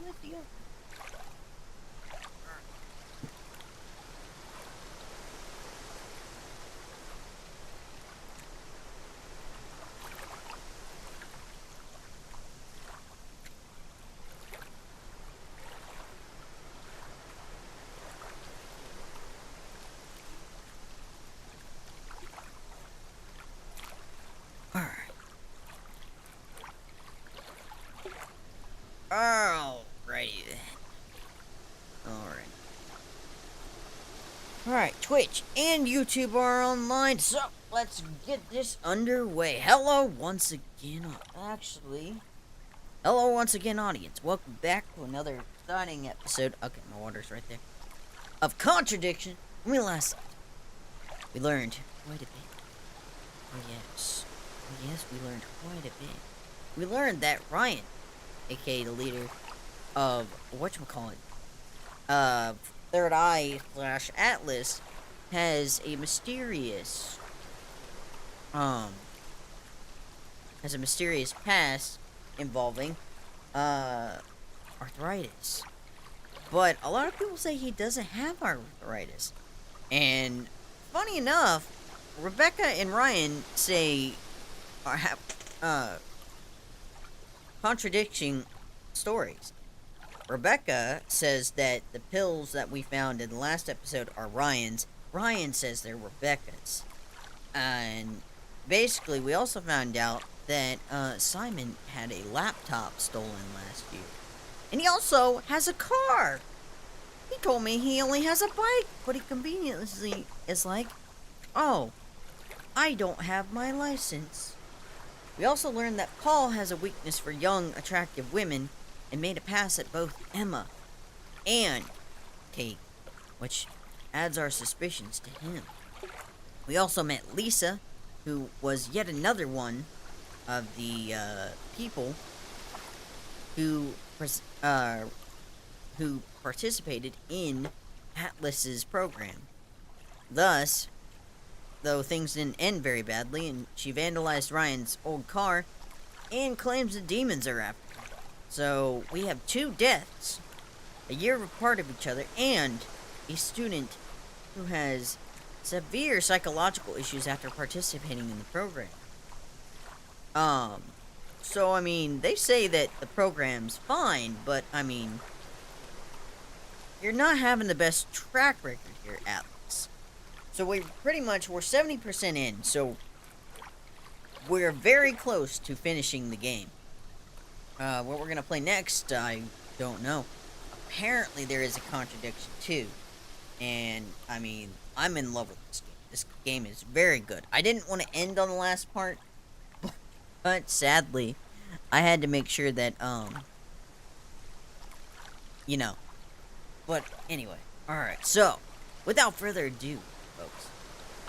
lift you up. Alright. Alrighty then. Alright. Alright, Twitch and YouTube are online, so let's get this underway. Hello once again, hello once again, audience. Welcome back to another exciting episode. Okay, my water's right there. Of Contradiction. When we last saw, we learned quite a bit. Oh yes. Oh yes, we learned quite a bit. We learned that Ryan, aka the leader of whatchamacallit, Third Eye / Atlas, has a mysterious past involving arthritis. But a lot of people say he doesn't have arthritis. And funny enough, Rebecca and Ryan say have contradicting stories. Rebecca says that the pills that we found in the last episode are Ryan's. Ryan says they're Rebecca's. And basically, we also found out that Simon had a laptop stolen last year. And he also has a car. He told me he only has a bike, but he conveniently is like, oh, I don't have my license. We also learned that Paul has a weakness for young, attractive women and made a pass at both Emma and Kate, which adds our suspicions to him. We also met Lisa, who was yet another one of the people who participated in Atlas's program. Thus, though things didn't end very badly, and she vandalized Ryan's old car and claims the demons are after her. So, we have 2 deaths, a year apart of each other, and a student who has severe psychological issues after participating in the program. So, I mean, they say that the program's fine, but, I mean, you're not having the best track record here, Atlas. So we're 70% in, so we're very close to finishing the game. What we're gonna play next, I don't know. Apparently there is a contradiction too. And, I mean, I'm in love with this game. This game is very good. I didn't want to end on the last part, but sadly, I had to make sure that, you know. But, anyway. Alright, so, without further ado, folks,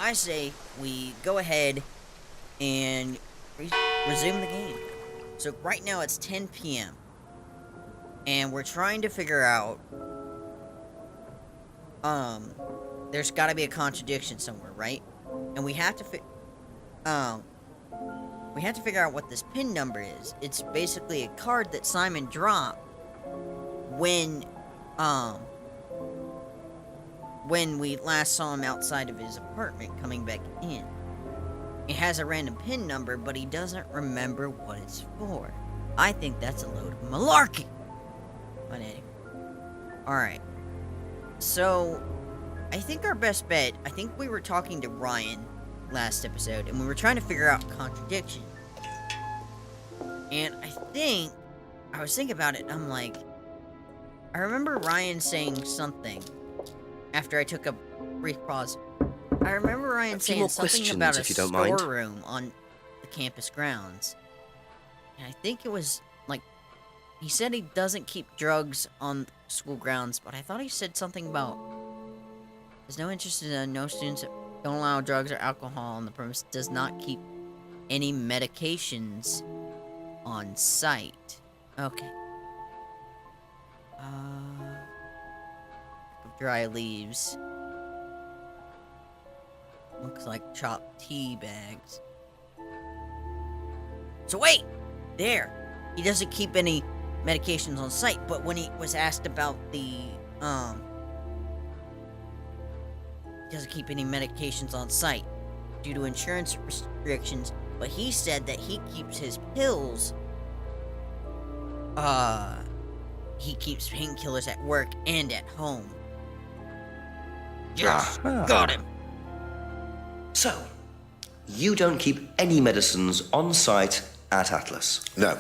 I say we go ahead and resume the game. So right now it's 10 p.m. and we're trying to figure out there's got to be a contradiction somewhere, right? And we have to figure out what this pin number is. It's basically a card that Simon dropped when we last saw him outside of his apartment coming back in. It has a random pin number, but he doesn't remember what it's for. I think that's a load of malarkey. But anyway. Alright. So, I think our best bet, I think we were talking to Ryan last episode, and we were trying to figure out contradiction. And I was thinking about it, and I'm like, I remember Ryan saying something after I took a brief pause. I remember Ryan saying something about a storeroom on the campus grounds. And I think it was, like, he said he doesn't keep drugs on school grounds, but I thought he said something about there's no interest in no students that don't allow drugs or alcohol on the premise, does not keep any medications on site. Okay. Dry leaves. Looks like chopped tea bags. So wait! There! He doesn't keep any medications on site, but when he was asked about the, he doesn't keep any medications on site due to insurance restrictions, but he said that he keeps his pills, he keeps painkillers at work and at home. Yes, got him. So, you don't keep any medicines on site at Atlas? No.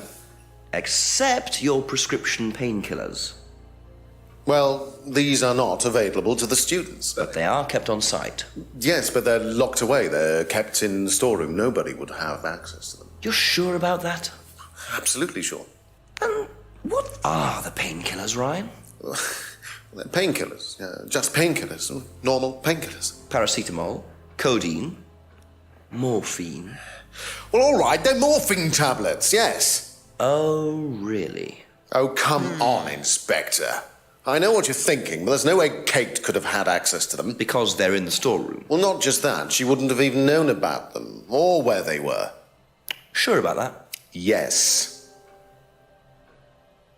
Except your prescription painkillers. Well, these are not available to the students. But they are kept on site. Yes, but they're locked away. They're kept in the storeroom. Nobody would have access to them. You're sure about that? Absolutely sure. And what are the painkillers, Ryan? They're painkillers. Just painkillers. Normal painkillers. Paracetamol, codeine, morphine. Well, all right, they're morphine tablets, yes. Oh, really? Oh, come on, Inspector. I know what you're thinking, but there's no way Kate could have had access to them. Because they're in the storeroom. Well, not just that. She wouldn't have even known about them, or where they were. Sure about that? Yes.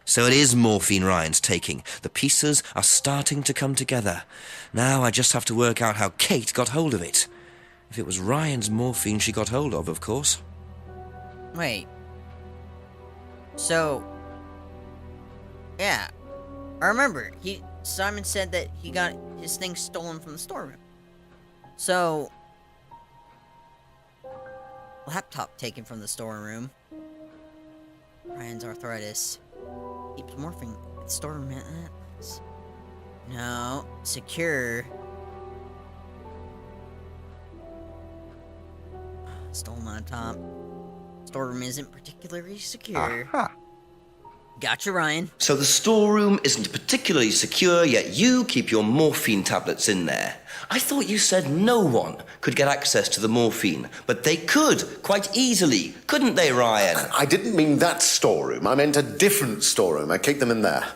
So it is morphine Ryan's taking. The pieces are starting to come together. Now I just have to work out how Kate got hold of it. If it was Ryan's morphine she got hold of course. Wait. So, yeah. I remember, Simon said that he got his things stolen from the storeroom. So, laptop taken from the storeroom. Ryan's arthritis. Keeps morphing at the storeroom at Atlas. No, secure. Stolen laptop. Storeroom isn't particularly secure. Aha. Gotcha, Ryan. So the storeroom isn't particularly secure, yet you keep your morphine tablets in there. I thought you said no one could get access to the morphine, but they could, quite easily, couldn't they, Ryan? I didn't mean that storeroom. I meant a different storeroom. I keep them in there.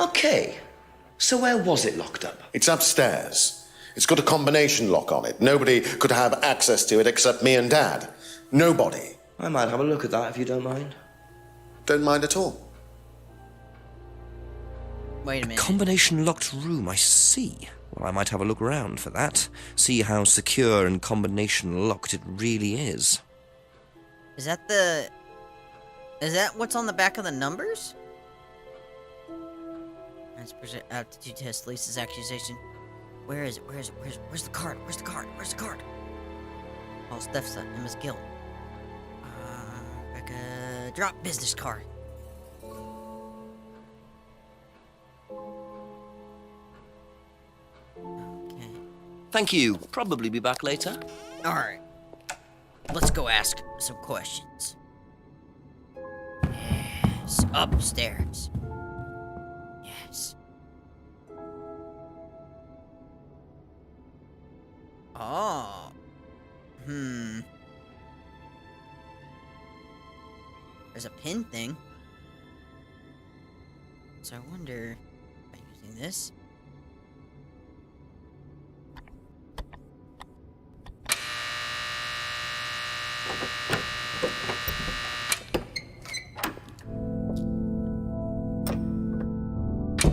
Okay. So where was it locked up? It's upstairs. It's got a combination lock on it. Nobody could have access to it except me and Dad. Nobody. I might have a look at that if you don't mind. Don't mind at all. Wait a minute. Combination locked room, I see. Well, I might have a look around for that. See how secure and combination locked it really is. Is that what's on the back of the numbers? Aptitude test, Lisa's accusation. Where is it? Where's the card? Where's the card? Where's the card? Oh, Steph's Emma's guilt. Becca, drop business card. Okay. Thank you. Probably be back later. Alright. Let's go ask some questions. Yes. Upstairs. Yes. Oh. There's a pin thing. So I wonder, by using this.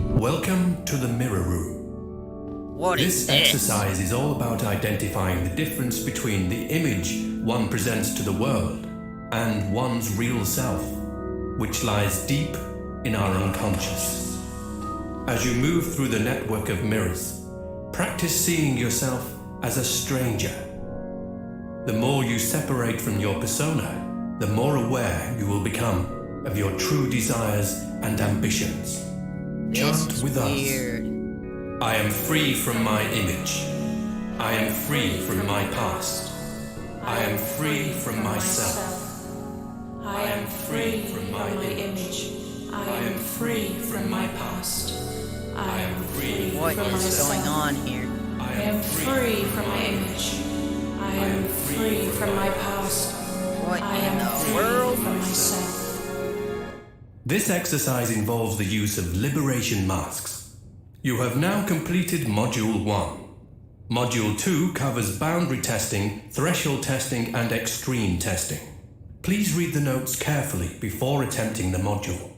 Welcome to the Mirror Room. What is This this? exercise is all about identifying the difference between the image one presents to the world and one's real self, which lies deep in our unconscious. As you move through the network of mirrors, practice seeing yourself as a stranger. The more you separate from your persona, the more aware you will become of your true desires and ambitions. Chant with weird. us. I am free from my image. I am free from my past. I am free from myself. I am free from my image. I am free from my past. I am free What from is myself. going on here? I I am free from my image. I am free from my past. What I in am the free world? from myself. This exercise involves the use of liberation masks. You have now completed Module 1. Module 2 covers boundary testing, threshold testing, and extreme testing. Please read the notes carefully before attempting the module.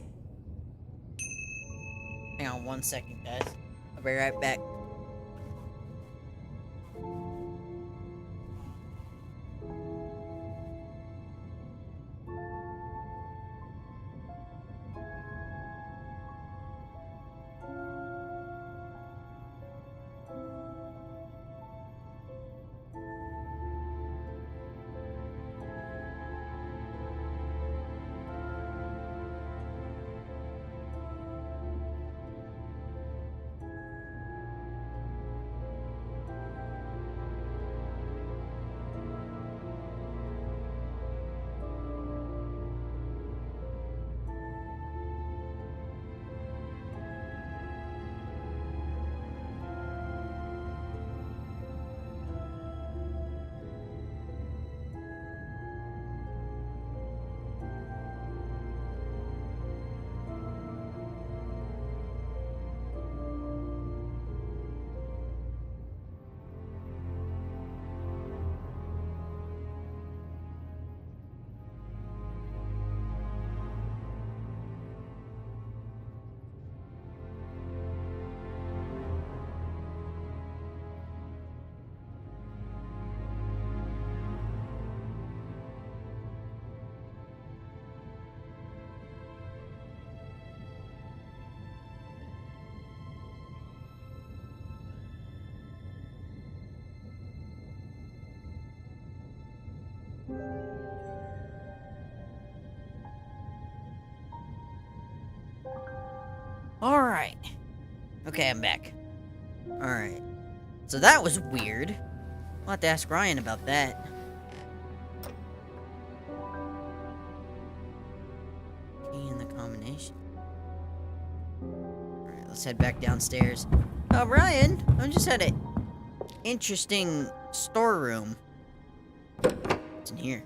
Hang on 1 second, guys. I'll be right back. Alright. Okay, I'm back. Alright. So that was weird. I'll have to ask Ryan about that. Key in the combination. Alright, let's head back downstairs. Ryan, I just had an interesting storeroom. What's in here?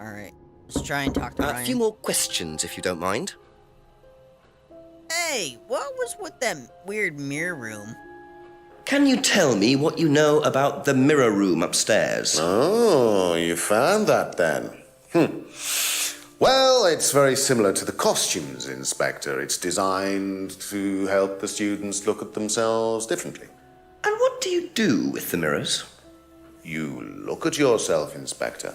Alright, let's try and talk to Ryan. A few more questions, if you don't mind. Hey, what was with that weird mirror room? Can you tell me what you know about the mirror room upstairs? Oh, you found that then. Well, it's very similar to the costumes, Inspector. It's designed to help the students look at themselves differently. And what do you do with the mirrors? You look at yourself, Inspector.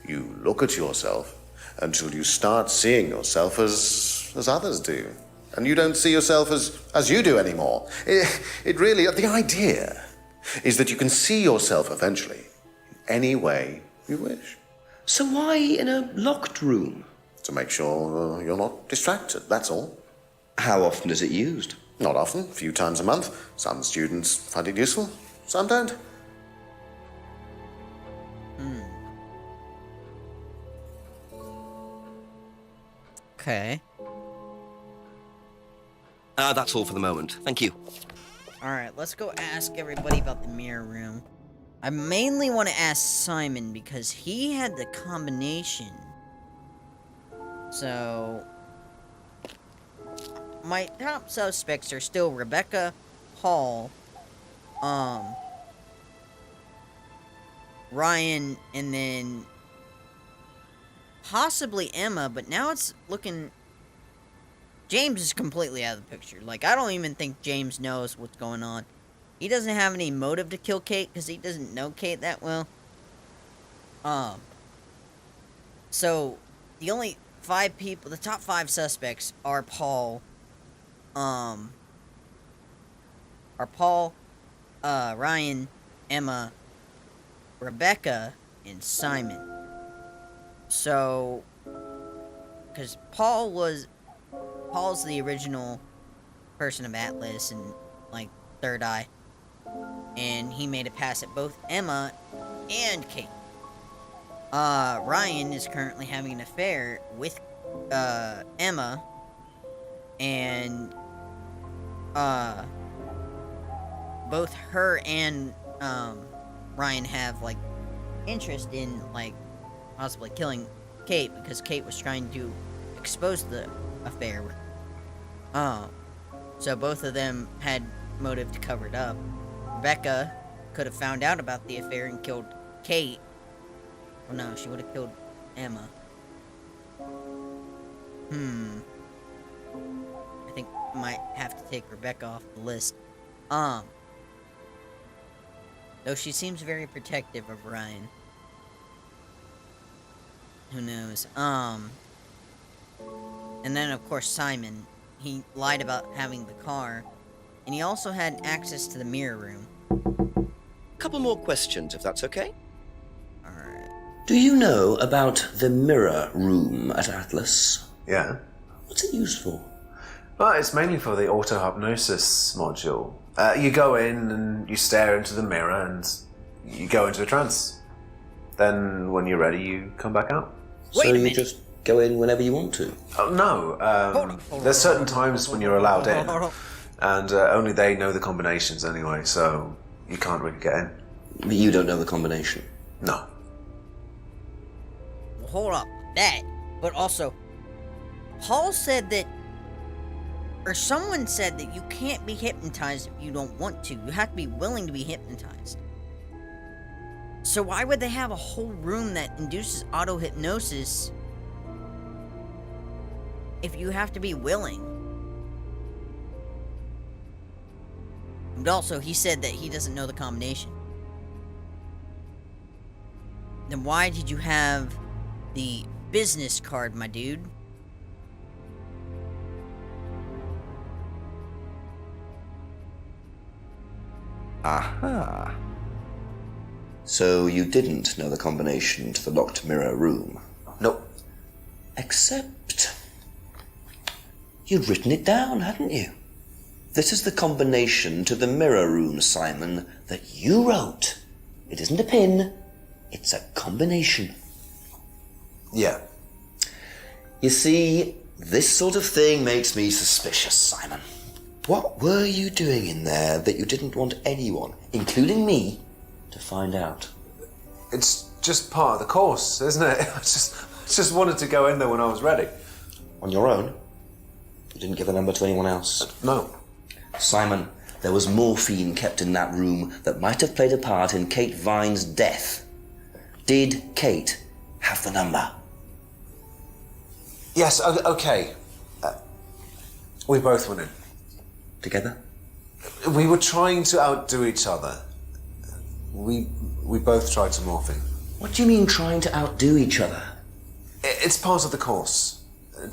You look at yourself until you start seeing yourself as others do. And you don't see yourself as you do anymore. It really, the idea is that you can see yourself eventually in any way you wish. So why in a locked room? To make sure you're not distracted, that's all. How often is it used? Not often, a few times a month. Some students find it useful, some don't. Okay. That's all for the moment. Thank you. Alright, let's go ask everybody about the mirror room. I mainly want to ask Simon because he had the combination. So, my top suspects are still Rebecca, Paul, Ryan, and then possibly Emma, but now it's looking... James is completely out of the picture. Like, I don't even think James knows what's going on. He doesn't have any motive to kill Kate because he doesn't know Kate that well. So, the only 5 people, the top 5 suspects are Paul, Ryan, Emma, Rebecca, and Simon. So, because Paul's the original person of Atlas and, like, Third Eye. And he made a pass at both Emma and Kate. Ryan is currently having an affair with, Emma. And, both her and, Ryan have, like, interest in, like, possibly killing Kate because Kate was trying to expose the affair. So both of them had motive to cover it up. Rebecca could have found out about the affair and killed Kate. Well, no, she would have killed Emma. I think I might have to take Rebecca off the list. Though she seems very protective of Ryan. Who knows? And then, of course, Simon. He lied about having the car. And he also had access to the mirror room. Couple more questions, if that's okay. Alright. Do you know about the mirror room at Atlas? Yeah. What's it used for? Well, it's mainly for the auto-hypnosis module. You go in and you stare into the mirror and you go into a trance. Then, when you're ready, you come back out. Wait a so minute. you just go in whenever you want to? Oh, no. Hold on. There's certain times when you're allowed in. Hold on. And only they know the combinations anyway, so you can't really get in. But you don't know the combination? No. Well, hold up. That. But also, Paul said that, or someone said that you can't be hypnotized if you don't want to. You have to be willing to be hypnotized. So why would they have a whole room that induces auto-hypnosis if you have to be willing? But also, he said that he doesn't know the combination. Then why did you have the business card, my dude? Aha. So you didn't know the combination to the locked mirror room? Nope. Except you'd written it down, hadn't you? This is the combination to the mirror room, Simon, that you wrote. It isn't a pin, it's a combination. Yeah. You see, this sort of thing makes me suspicious, Simon. What were you doing in there that you didn't want anyone, including me, to find out? It's just part of the course, isn't it? I just wanted to go in there when I was ready. On your own? You didn't give the number to anyone else? No. Simon, there was morphine kept in that room that might have played a part in Kate Vine's death. Did Kate have the number? Yes, okay. We both went in. Together? We were trying to outdo each other. We both tried some morphine. What do you mean trying to outdo each other? It's part of the course.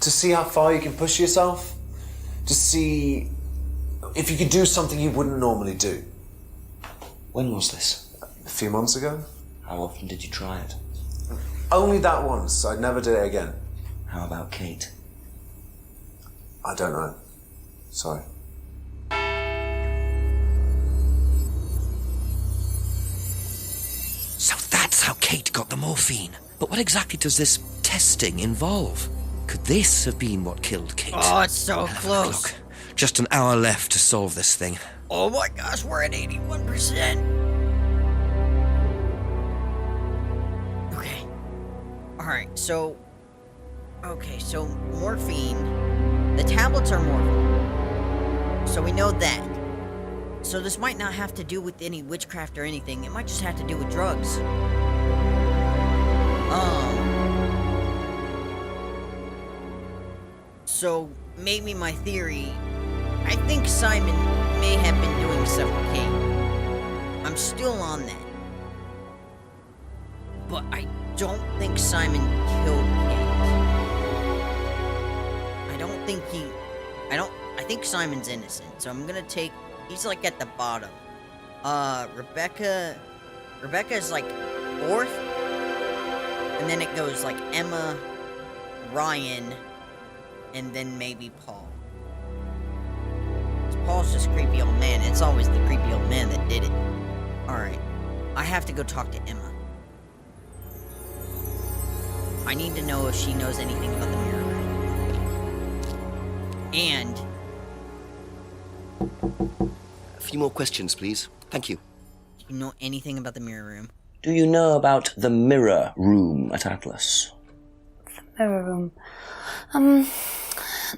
To see how far you can push yourself. To see if you could do something you wouldn't normally do. When was this? A few months ago. How often did you try it? Only that once. I'd never do it again. How about Kate? I don't know. Sorry. So that's how Kate got the morphine. But what exactly does this testing involve? Could this have been what killed Kate? Oh, it's so close. Look, just an hour left to solve this thing. Oh my gosh, we're at 81%. Okay. Alright, so... Okay, so morphine. The tablets are morphine. So we know that. So this might not have to do with any witchcraft or anything. It might just have to do with drugs. So maybe my theory... I think Simon may have been doing stuff with Kate. I'm still on that. But I don't think Simon killed Kate. I think Simon's innocent, so I'm gonna take... He's like at the bottom. Rebecca's like fourth. And then it goes like Emma, Ryan, and then maybe Paul. Paul's just creepy old man. It's always the creepy old man that did it. Alright. I have to go talk to Emma. I need to know if she knows anything about the mirror room. And... A few more questions, please. Thank you. do you know anything about the mirror room? Do you know about the mirror room at Atlas? Mirror room.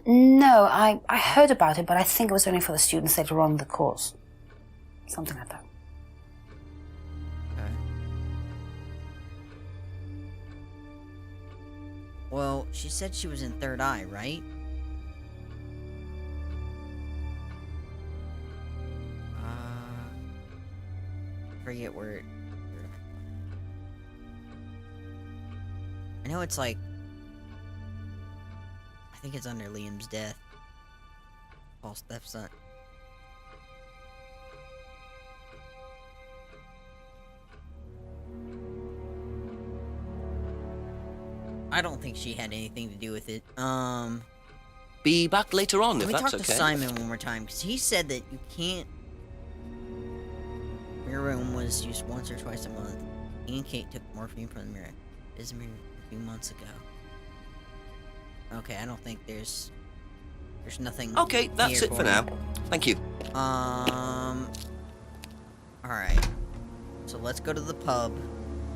No, I heard about it, but I think it was only for the students later on in the course. Something like that. Okay. Well, she said she was in third eye, right? Forget where. I know it's like. I think it's under Liam's death. Paul stepson. I don't think she had anything to do with it. Be back later on, Let if me that's talk okay. to Simon one more time, because he said that you can't. Mirror room was used once or twice a month. He and Kate took morphine from the mirror. This mirror a few months ago. Okay, I don't think there's nothing. Okay, that's it for now. Thank you. Alright. So let's go to the pub.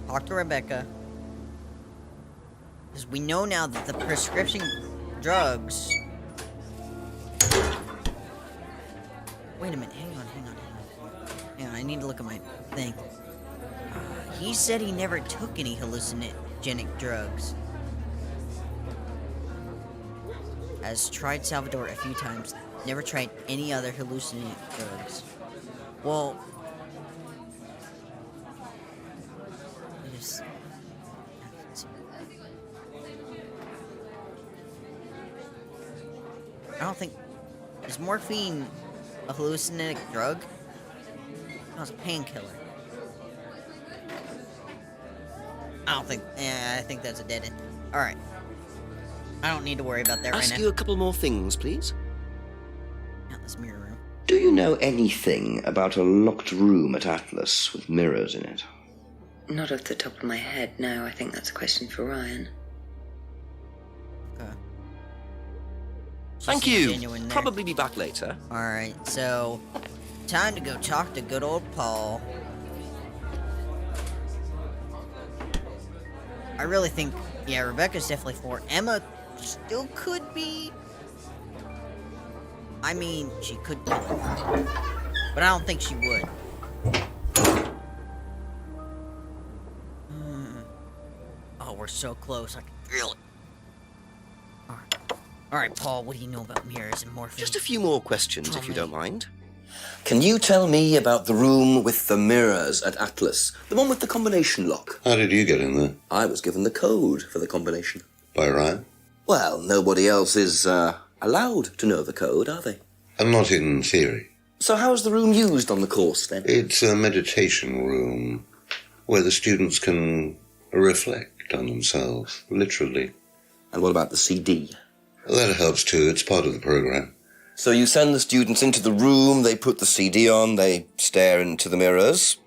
Talk to Rebecca. Because we know now that the prescription drugs... Wait a minute, hang on. Hang on, I need to look at my thing. He said he never took any hallucinogenic drugs. Has tried Salvador a few times. Never tried any other hallucinogenic drugs. Well... I don't think... Is morphine a hallucinogenic drug? No, it's a painkiller. I don't think... I think that's a dead end. Alright. I don't need to worry about that right Ask now. you a couple more things, please. Not this mirror room. Do you know anything about a locked room at Atlas with mirrors in it? Not off the top of my head, no. I think that's a question for Ryan. Okay. She Thank seems you. genuine there. Probably be back later. Alright, so... Time to go talk to good old Paul. I really think... Yeah, Rebecca's definitely for. Emma still could be... I mean, she could be. But I don't think she would. Oh, we're so close. I can feel it. Alright, Paul, what do you know about mirrors and morphine? Just a few more questions, if you Tell don't me. mind. Can you tell me about the room with the mirrors at Atlas? The one with the combination lock? How did you get in there? I was given the code for the combination. By Ryan? Well, nobody else is allowed to know the code, are they? And not in theory. So how's the room used on the course, then? It's a meditation room where the students can reflect on themselves, literally. And what about the CD? That helps too. It's part of the program. So you send the students into the room, they put the CD on, they stare into the mirrors.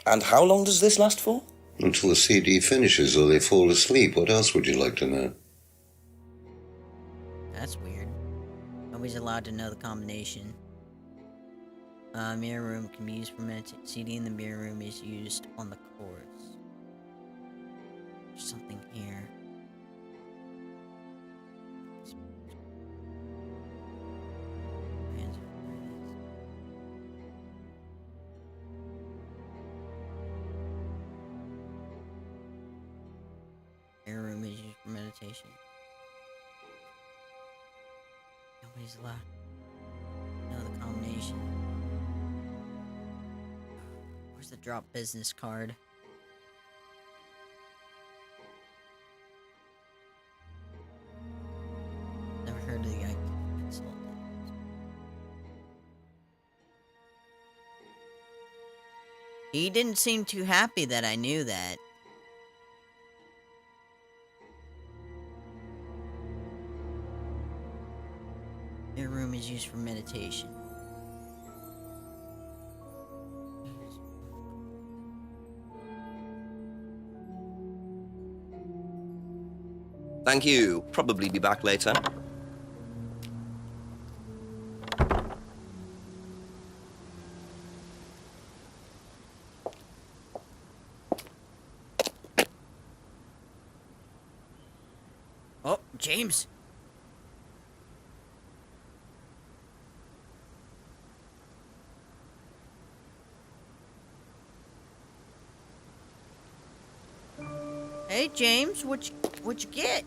And how long does this last for? Until the CD finishes or they fall asleep. What else would you like to know? That's weird. Nobody's allowed to know the combination. Mirror room can be used for meditation. CD in the mirror room is used on the course. There's something here. Mirror room is used for meditation. Nobody's allowed to know the combination. Where's the drop business card? Never heard of the guy consultant. He didn't seem too happy that I knew that. Your room is used for meditation. Thank you. Probably be back later. Oh, James. Hey, James, what'd you get?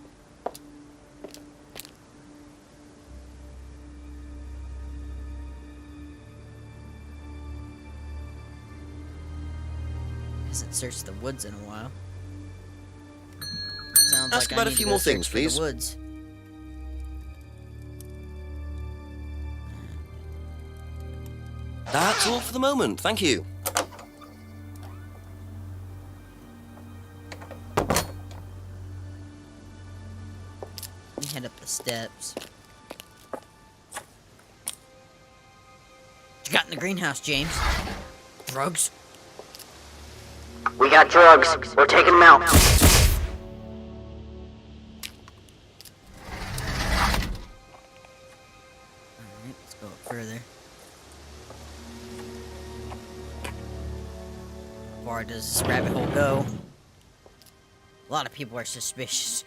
Hasn't searched the woods in a while. Sounds Ask like about I a need few to go more search things, for please. The woods. That's all for the moment, thank you. We head up the steps. What you got in the greenhouse, James? Drugs? We got drugs. We're taking them out. Alright, let's go up further. How far does this rabbit hole go? A lot of people are suspicious.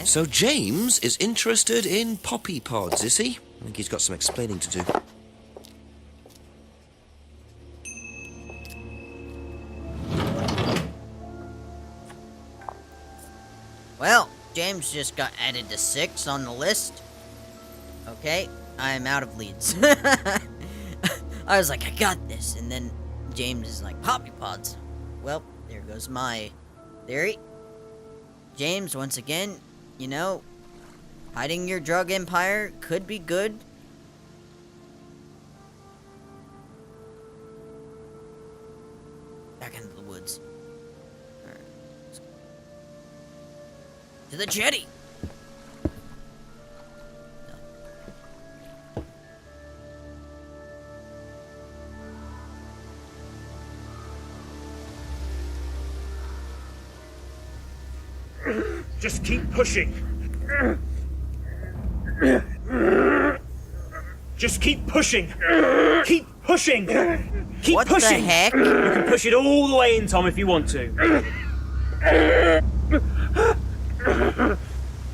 So James is interested in poppy pods, is he? I think he's got some explaining to do. Well, James just got added to 6 on the list. Okay, I'm out of leads. I was like, I got this, and then James is like, poppy pods. Well, there goes my theory. James, once again, you know, hiding your drug empire could be good. Back into the woods. Alright. To the jetty! Just keep pushing. Just keep pushing. Keep pushing. Keep What pushing. the heck? You can push it all the way in, Tom, if you want to.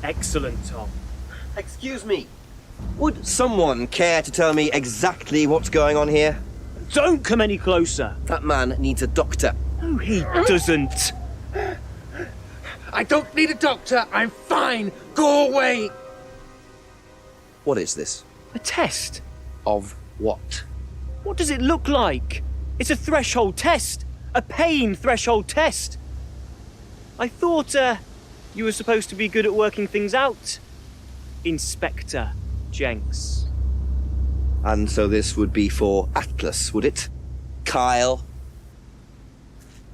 Excellent, Tom. Excuse me. Would someone care to tell me exactly what's going on here? Don't come any closer. That man needs a doctor. No, he doesn't. I don't need a doctor. I'm fine. Go away. What is this? A test. Of what? What does it look like? It's a threshold test. A pain threshold test. I thought, you were supposed to be good at working things out. Inspector Jenks. And so this would be for Atlas, would it? Kyle?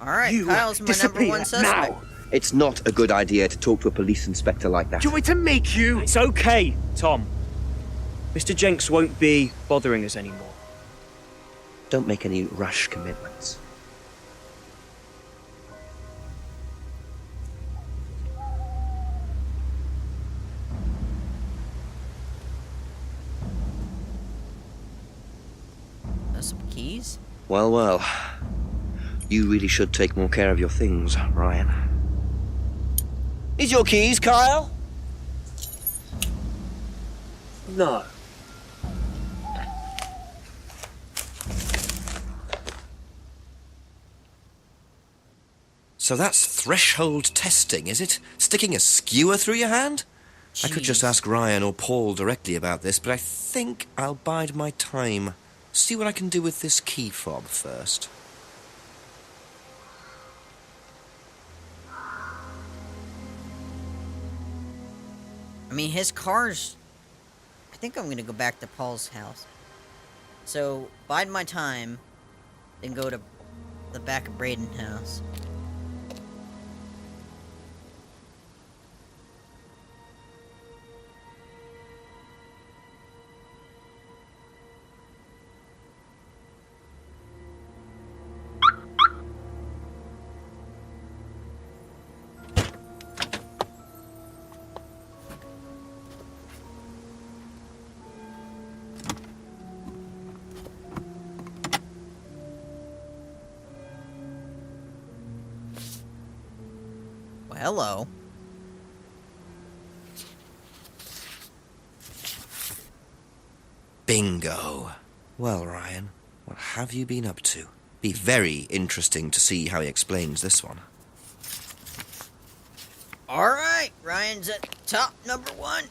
Alright, You Kyle's my number disappear one suspect. now. It's not a good idea to talk to a police inspector like that. Do you want me to make you? It's okay, Tom. Mr. Jenks won't be bothering us anymore. Don't make any rash commitments. Some keys? Well, well. You really should take more care of your things, Ryan. Is your keys, Kyle? No. So that's threshold testing, is it? Sticking a skewer through your hand? I could just Jeez. ask Ryan or Paul directly about this, but I think I'll bide my time. See what I can do with this key fob first. I mean, his car's... I think I'm gonna go back to Paul's house. So, bide my time, then go to the back of Braden's house. Well, hello. Bingo. Well, Ryan, What have you been up to? Be very interesting to see how he explains this one. Alright, Ryan's at top number 1.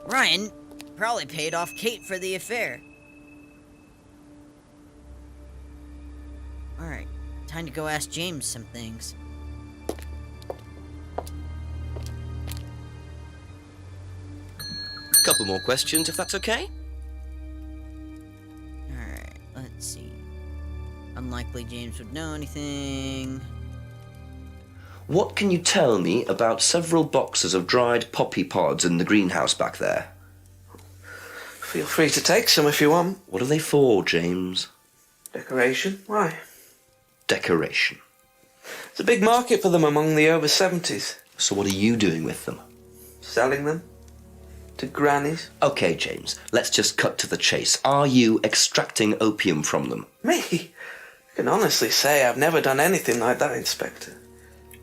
Ryan probably paid off Kate for the affair. Alright, time to go ask James some things. Couple more questions, if that's okay? Alright, let's see. Unlikely James would know anything. What can you tell me about several boxes of dried poppy pods in the greenhouse back there? Feel free to take some if you want. What are they for, James? Decoration? Why? Decoration. There's a big market for them among the over 70s. So what are you doing with them? Selling them. To grannies. Okay, James, let's just cut to the chase. Are you extracting opium from them? Me? I can honestly say I've never done anything like that, Inspector.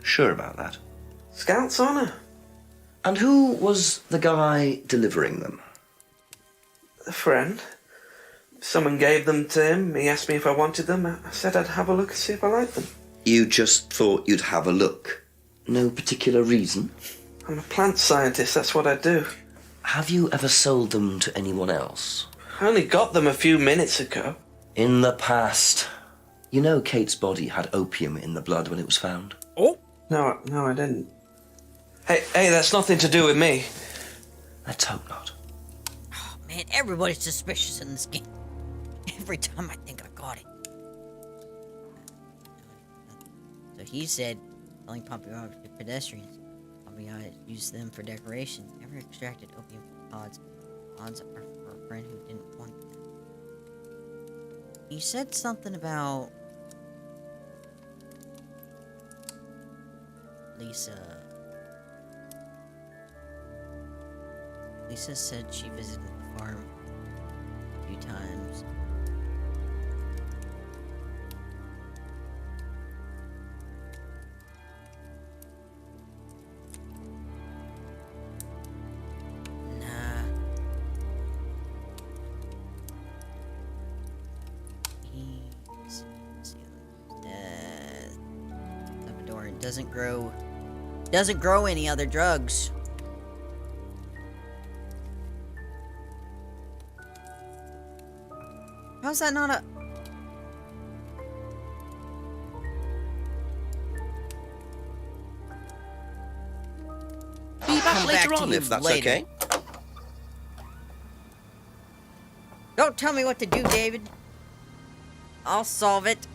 Sure about that? Scout's honour. And who was the guy delivering them? A friend. Someone gave them to him. He asked me if I wanted them. I said I'd have a look and see if I liked them. You just thought you'd have a look? No particular reason? I'm a plant scientist, that's what I do. Have you ever sold them to anyone else? I only got them a few minutes ago. In the past. You know Kate's body had opium in the blood when it was found? Oh! No, I didn't. Hey, that's nothing to do with me. Let's hope not. Oh, man, everybody's suspicious in this game. Every time I think I got it. So he said, selling poppy pods to pedestrians. Poppy pods use them for decoration. Never extracted opium pods. Pods are for a friend who didn't want them. He said something about Lisa. Lisa said she visited the farm a few times. Nah. Salvador doesn't grow any other drugs. How's that not a... Be back Come later back to on, you if that's later. okay. Don't tell me what to do, David. I'll solve it.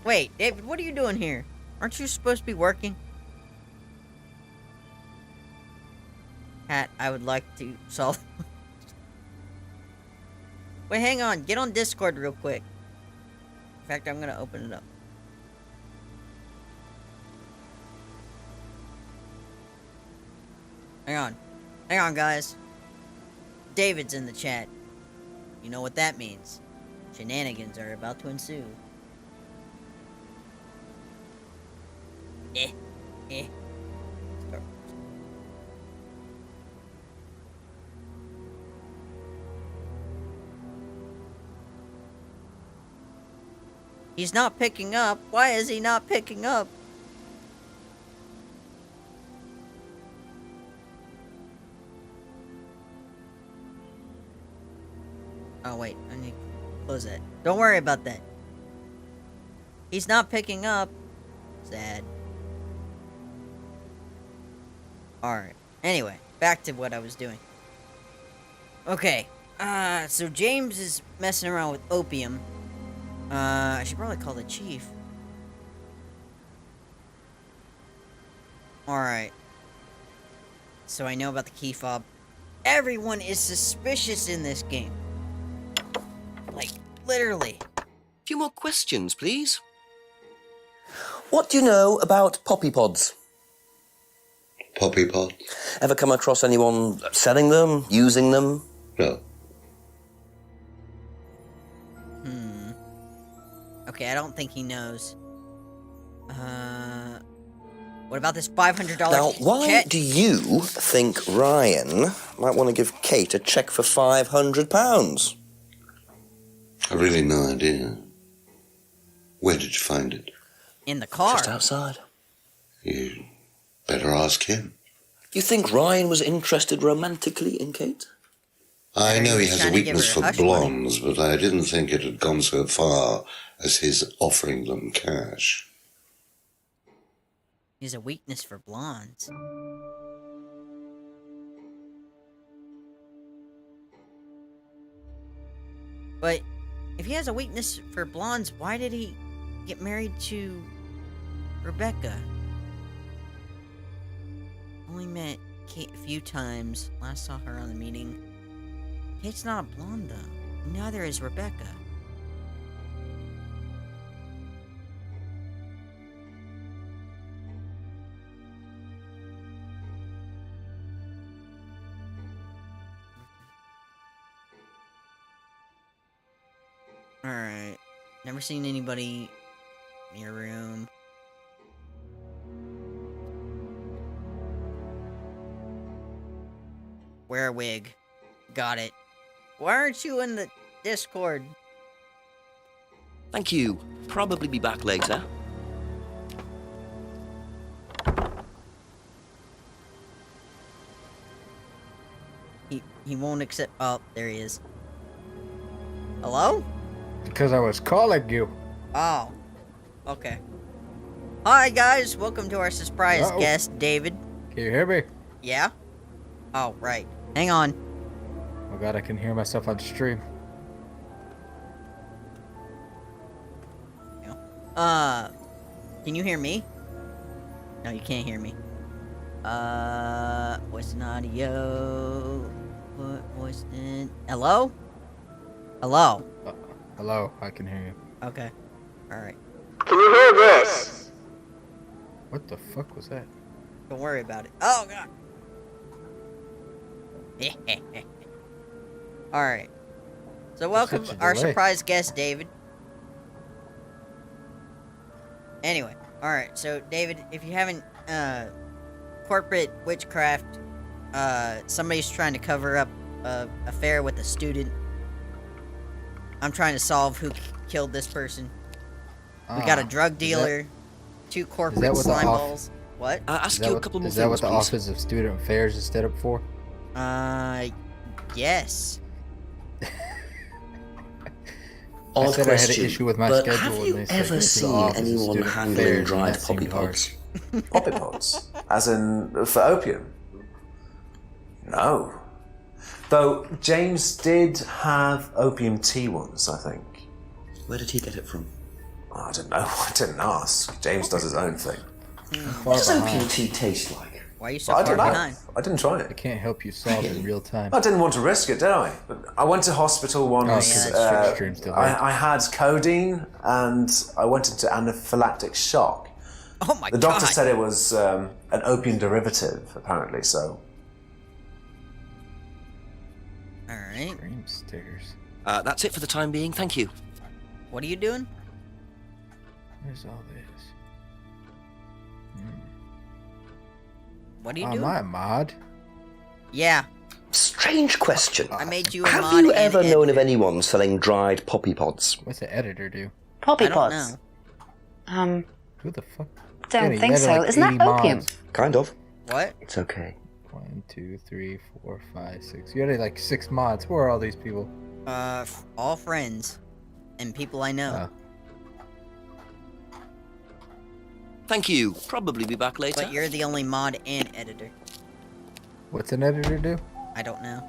Wait, David, what are you doing here? Aren't you supposed to be working? Hat, I would like to solve... Wait, hang on. Get on Discord real quick. In fact, I'm gonna open it up. Hang on. Hang on, guys. David's in the chat. You know what that means. Shenanigans are about to ensue. Start. He's not picking up. Why is he not picking up? Oh, wait. I need to close that. Don't worry about that. He's not picking up. Sad. Alright. Anyway, back to what I was doing. Okay. So James is messing around with opium. I should probably call the chief. Alright. So I know about the key fob. Everyone is suspicious in this game. Like, literally. A few more questions, please. What do you know about poppy pods? Poppy pods? Ever come across anyone selling them, using them? No. Okay, I don't think he knows. What about this $500 Now, why check? do you think Ryan might want to give Kate a cheque for £500? I've really no idea. Where did you find it? In the car. Just outside. You better ask him. You think Ryan was interested romantically in Kate? I know he has a trying to give weakness her for hush money. blondes, but I didn't think it had gone so far as his offering them cash. He has a weakness for blondes. But if he has a weakness for blondes, why did he get married to Rebecca? Only met Kate a few times. Last saw her on the meeting. Kate's not a blonde, though. Neither is Rebecca. Alright. Never seen anybody in your room. Wear a wig. Got it. Why aren't you in the Discord? Thank you. Probably be back later. He won't accept. Oh, there he is. Hello? Because I was calling you. Oh. Okay. Hi guys, welcome to our surprise guest, David. Can you hear me? Yeah? Oh, right. Hang on. Oh god, I can hear myself on stream. Can you hear me? No, you can't hear me. Voice and audio. What voice in? Hello? Hello? Hello, I can hear you. Okay. Alright. Can you hear this? What the fuck was that? Don't worry about it. Oh, God. Alright. So welcome such a our delay. surprise guest, David. Anyway. Alright, so David, if you haven't, corporate witchcraft, somebody's trying to cover up a affair with a student. I'm trying to solve who killed this person. We got a drug dealer, two corporate what the slime off- balls. What? Ask you a couple more Is things, that what the please. Office of Student Affairs is set up for? Yes. I Odd said I had an question, issue with my but schedule have when you they said ever to the seen Office of anyone Student handling Affairs, and dried that seemed poppy hard. pods? Poppy pods? As in, for opium? No. Though James did have opium tea once, I think. Where did he get it from? Oh, I don't know. I didn't ask. James does his own thing. What does opium tea taste like? Why are you so I far don't know. behind? I didn't try I it. can't help you solve it in real time. I didn't want to risk it, did I? But I went to hospital once. yeah, that's true. Stream's delayed. I had codeine and I went into anaphylactic shock. Oh my god. The doctor said it was an opium derivative, apparently, so. Alright. Stream stickers. That's it for the time being, thank you. What are you doing? Where's all this? What are you Am doing? I a mod? Yeah. Strange question. I made you a Have mod you and ever known of editor. anyone selling dried poppy pods? What's the editor do? Poppy I don't pods. know. Who the fuck? Don't Jenny, you think had, so. like, Isn't that 80 opium? mods. Kind of. What? It's okay. 1, 2, 3, 4, 5, 6. You had like 6 mods. Where are all these people? All friends. And people I know. Thank you. Probably be back later. But you're the only mod and editor. What's an editor do? I don't know.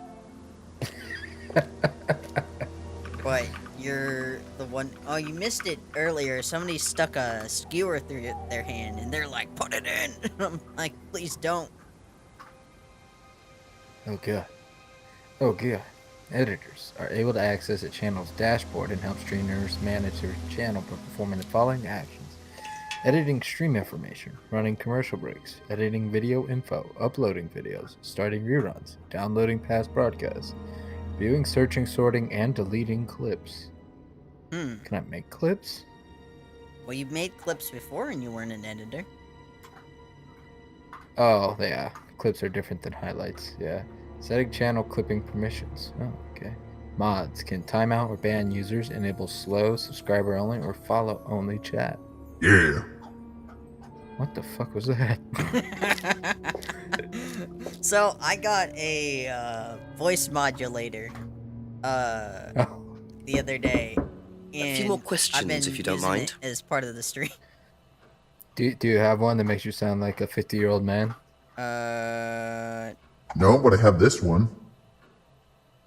But you're the one. Oh, you missed it earlier. Somebody stuck a skewer through their hand, and they're like, "Put it in." I'm like, "Please don't." Oh god. Oh god. Editors are able to access a channel's dashboard and help streamers manage their channel by performing the following actions. Editing stream information, running commercial breaks, editing video info, uploading videos, starting reruns, downloading past broadcasts, viewing, searching, sorting, and deleting clips. Can I make clips? Well, you've made clips before, and you weren't an editor. Oh, yeah. Clips are different than highlights. Yeah. Setting channel clipping permissions. Oh, okay. Mods can timeout or ban users, enable slow, subscriber only, or follow only chat. Yeah. What the fuck was that? So I got a voice modulator the other day, and A few more I've questions, been if you don't using mind. it as part of the stream. Do you have one that makes you sound like a 50-year-old man? No, but I have this one.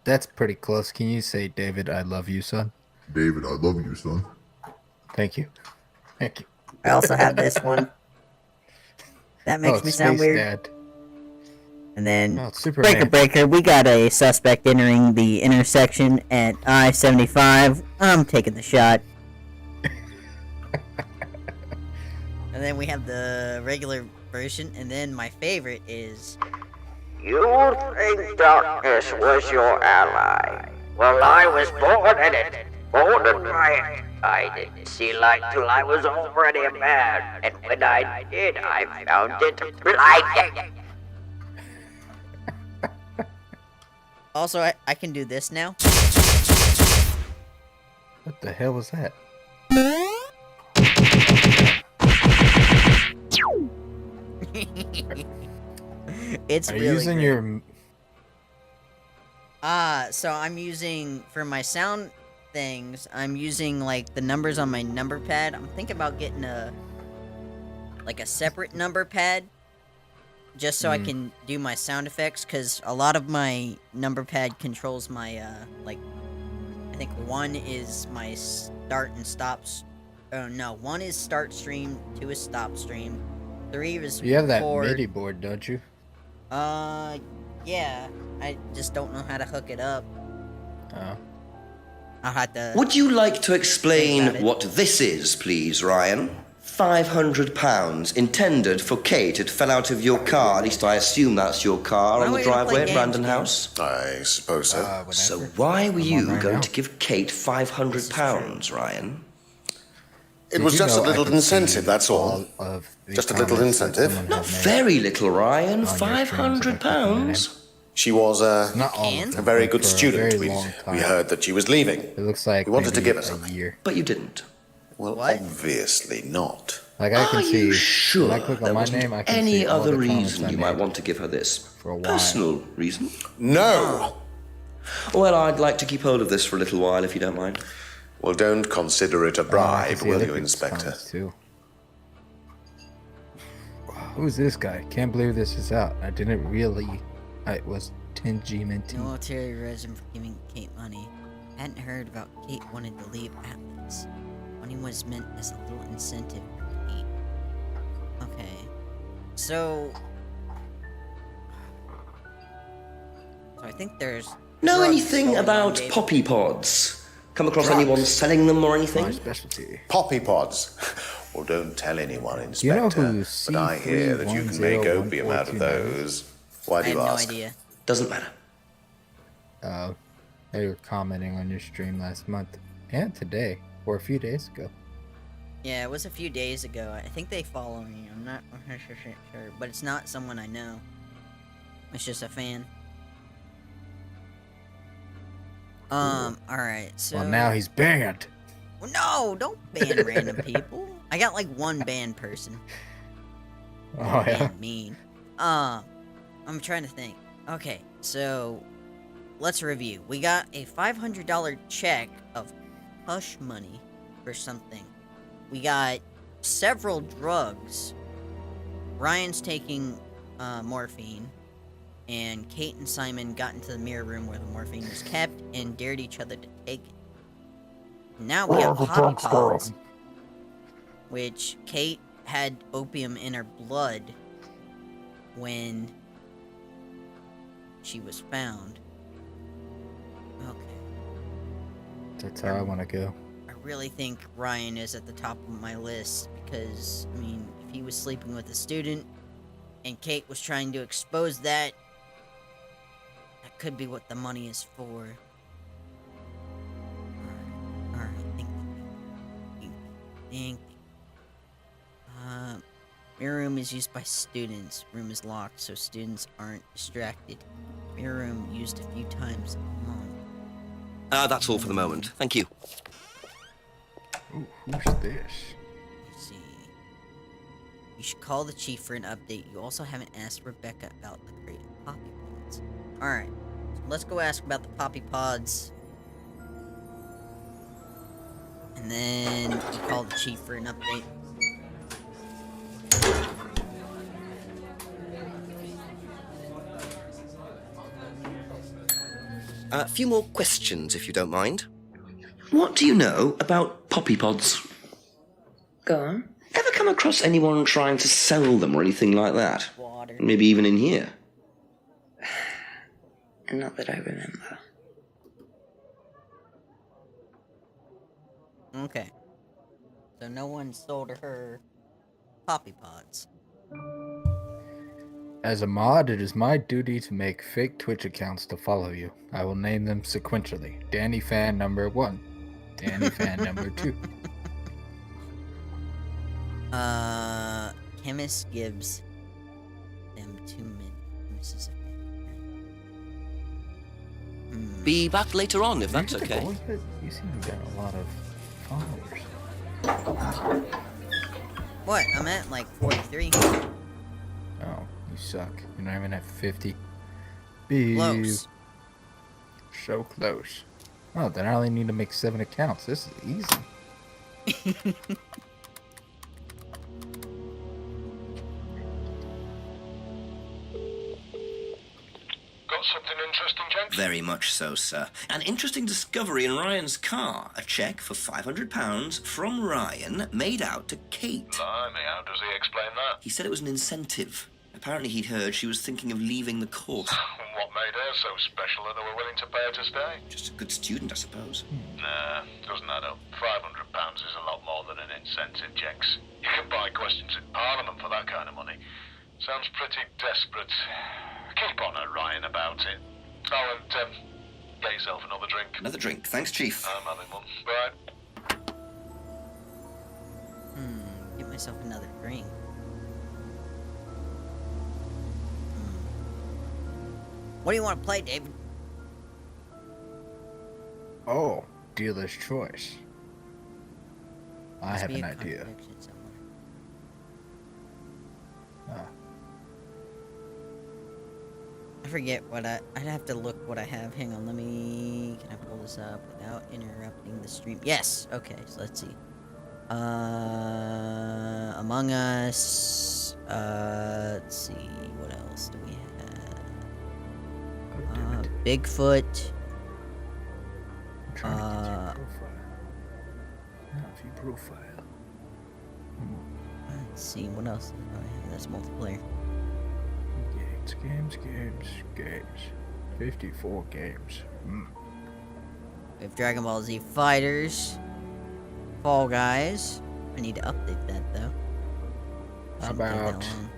That's pretty close. Can you say, David, I love you, son? David, I love you, son. Thank you. Thank you. I also have this one. That makes me sound Space weird. Dad. And then, Oh, it's Superman. breaker, we got a suspect entering the intersection at I-75. I'm taking the shot. And then we have the regular version, and then my favorite is... You think darkness was your ally? Well, I was born in it. Born by it. I didn't see light till I was already a man. And when I did, I found it blinding. Also, I can do this now. What the hell was that? It's Are really you using great. your... So I'm using, for my sound things, I'm using, like, the numbers on my number pad. I'm thinking about getting a separate number pad, just so I can do my sound effects, because a lot of my number pad controls my, I think one is my start and stops. Oh, no, one is start stream, 2 is stop stream, 3 is You have that record. MIDI board, don't you? Yeah. I just don't know how to hook it up. Oh. I'll have to... Would you like to explain about it. what this is, please, Ryan? £500 intended for Kate. It fell out of your car. At least I assume that's your car on the driveway at Brandon House. I suppose so. So why were you right going now. to give Kate £500, Ryan? It was just a little incentive, that's all. Just a little incentive. Not very little, Ryan. £500. She was Not all of a them, very but good for a student. very We long time. heard that she was leaving. It looks like We wanted to maybe give her a something. year. But you didn't. Well, obviously not. Like I can Are see you sure when I click there on my wasn't name, I can any see all other the comments reason I you made might want to give her this? for a while. Personal reason? No! Well, I'd like to keep hold of this for a little while, if you don't mind. Well, don't consider it a I can bribe, see will other you, people's Inspector? comments, too. Who's this guy? Can't believe this is out. I didn't really. It was 10G Minty. Military reason for giving Kate money. Hadn't heard about Kate wanted to leave Atlas. Money was meant as a little incentive for Kate. Okay. So I think there's... Know drugs anything going on, about David. poppy pods? Come across Drugs? anyone selling them or anything? My specialty. Poppy pods. Well, don't tell anyone, You know Inspector. who but I hear that you can make opium out of C3101429 those. Why I do have you no ask? idea. Doesn't matter. They were commenting on your stream last month and today, or a few days ago. Yeah, it was a few days ago. I think they follow me. I'm not 100% sure, but it's not someone I know. It's just a fan. Alright, so... Well, now he's banned. Well, no, don't ban random people. I got like one banned person. Oh, yeah? Banned mean. I'm trying to think. Okay, so... Let's review. We got a $500 check of hush money for something. We got several drugs. Ryan's taking morphine. And Kate and Simon got into the mirror room where the morphine was kept and dared each other to take it. Now we have poppy pods, which Kate had opium in her blood when she was found. Okay. That's how I want to go. I really think Ryan is at the top of my list because, I mean, if he was sleeping with a student and Kate was trying to expose that, that could be what the money is for. Alright, think. Mirror room is used by students. Room is locked so students aren't distracted. Mirror room used a few times a month. That's all for the moment. Thank you. Ooh, who's this? Let's see. You should call the chief for an update. You also haven't asked Rebecca about the crate of poppy pods. Alright. So let's go ask about the poppy pods. And then you call the chief for an update. A few more questions, if you don't mind. What do you know about poppy pods? Go on. Ever come across anyone trying to sell them or anything like that? Water. Maybe even in here? Not that I remember. Okay. So no one sold her poppy pods. As a mod, it is my duty to make fake Twitch accounts to follow you. I will name them sequentially. Danny Fan number 1. Danny Fan number 2. Chemist gives them 2 minutes. This is a Be back later on, if that's okay. You seem to have got a lot of followers. What? I'm at like 43. Oh, you suck. You're not even at 50. Bees. Close. So close. Oh, then I only need to make 7 accounts. This is easy. Got something interesting, Jenks? Very much so, sir. An interesting discovery in Ryan's car. A cheque for £500 from Ryan made out to Kate. Blimey, how does he explain that? He said it was an incentive. Apparently he'd heard she was thinking of leaving the course. What made her so special that they were willing to pay her to stay? Just a good student, I suppose. Nah, doesn't add up. £500 is a lot more than an incentive, Jenks. You can buy questions in Parliament for that kind of money. Sounds pretty desperate. Keep on at Ryan about it. Oh, and get yourself another drink. Another drink. Thanks, Chief. I'm having one. Bye. Get myself another drink. What do you want to play, David? Oh, dealer's choice. I Must have be an a idea. contradiction somewhere. Ah. I forget what I'd have to look what I have. Hang on, can I pull this up without interrupting the stream? Yes, okay, so let's see. Among Us, let's see, what else do we have? Bigfoot. I'm trying to get your profile. Not your profile. Let's see, what else do I have that's multiplayer? Games. 54 games. We have Dragon Ball Z Fighters. Fall Guys. I need to update that, though. How Shouldn't take that about long.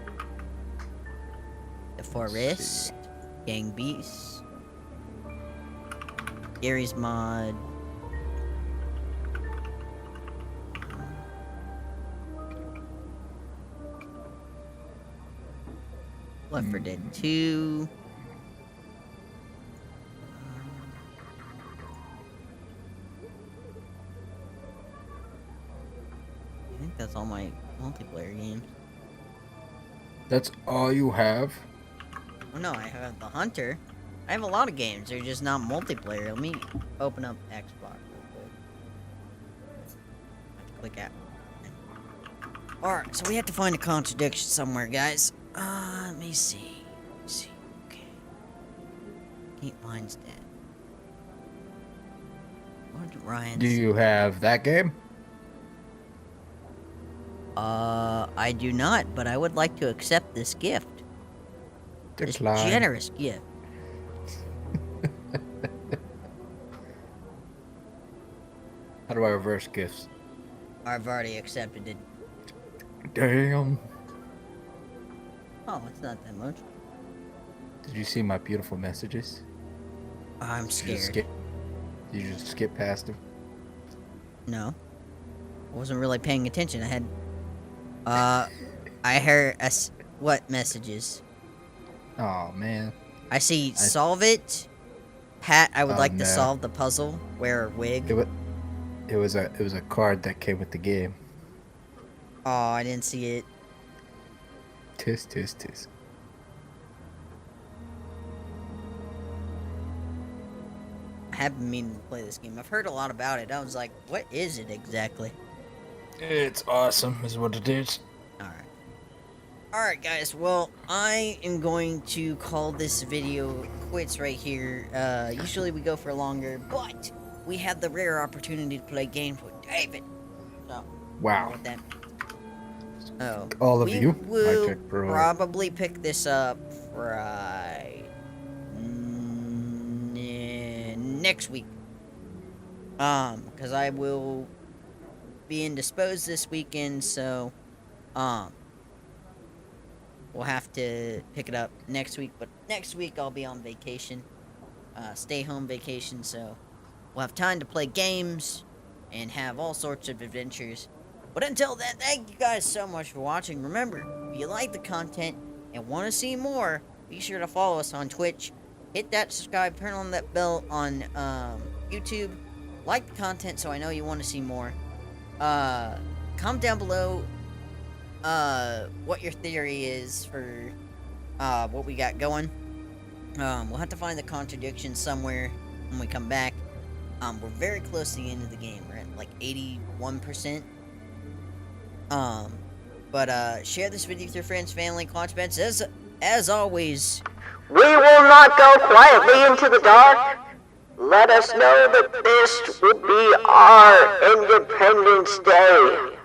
The Forest. Gang Beasts. Gary's Mod. Left 4 Dead 2. I think that's all my multiplayer games. That's all you have? Oh no, I have the Hunter. I have a lot of games. They're just not multiplayer. Let me open up Xbox real quick. Click out. Alright, so we have to find a contradiction somewhere, guys. Let me see. Okay. Kate Mine's dead. What did Ryan Do you have that game? I do not, but I would like to accept this gift. Decline. This generous gift. How do I reverse gifts? I've already accepted it. Damn. Oh, it's not that much. Did you see my beautiful messages? I'm scared. Did you just skip past them? No. I wasn't really paying attention. I had, I heard what messages? Oh man. I see solve it. Pat, I would Oh, like to no. solve the puzzle. Wear a wig. It was a card that came with the game. Oh, I didn't see it. Tis, tis, tis. I have been meaning to play this game. I've heard a lot about it. I was like, what is it exactly? It's awesome, is what it is. Alright, guys. Well, I am going to call this video quits right here. Usually we go for longer, but we had the rare opportunity to play games with David. So, Wow. with that. Oh. All of you? I Will checked for all. probably pick this up next week. Because I will be indisposed this weekend, so, we'll have to pick it up next week. But next week I'll be on vacation, stay home vacation, so we'll have time to play games and have all sorts of adventures. But until then, thank you guys so much for watching. Remember, if you like the content and want to see more, be sure to follow us on Twitch. Hit that subscribe, turn on that bell on YouTube. Like the content so I know you want to see more. Comment down below what your theory is for what we got going. We'll have to find the contradiction somewhere when we come back. We're very close to the end of the game. We're at like 81%. But share this video with your friends, family, clutchbeds. As always, We will not go quietly into the dark. Let us know that this would be our Independence Day.